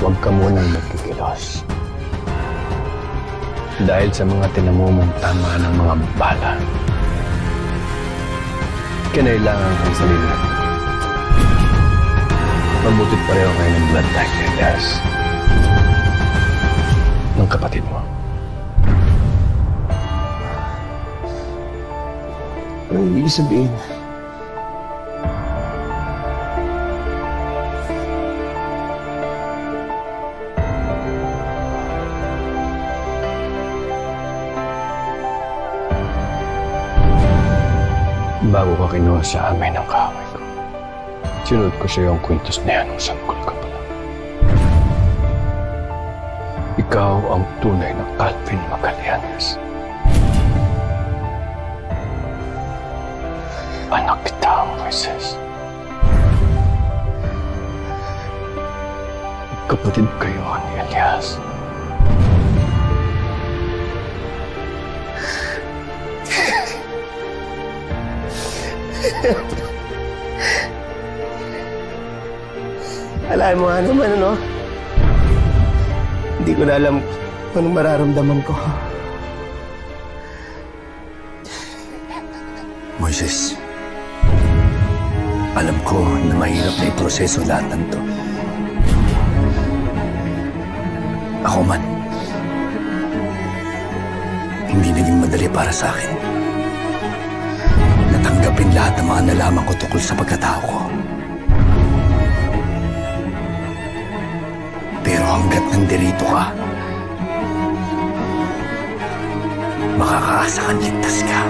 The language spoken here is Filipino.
huwag ka munang magkikilos. Dahil sa mga tinamumong tama ng mga bala, kinailangan kang salina. Mabutit pareho kayo ng blood type, Elias. Ng kapatid mo. Anong ibig sabihin? Bago ka kinuha sa amin ng kaaway ko, sinunod ko sa iyo ang kwintos na yan nung sanggol ka pa lang. Ikaw ang tunay na Calvin Magallanes. Anak kita, Moises. Kapatid kayo ni Elias. Alam mo nga naman, ano? Hindi ko na alam kung anong mararamdaman ko. Moises, alam ko na mahirap na iproseso lahat ng to. Ako man, hindi naging madali para sa akin. Natanggapin lahat ng mga nalaman ko tungkol sa pagkatao ko. Pero hanggat nandirito ka, makakaasa kang ligtas ka.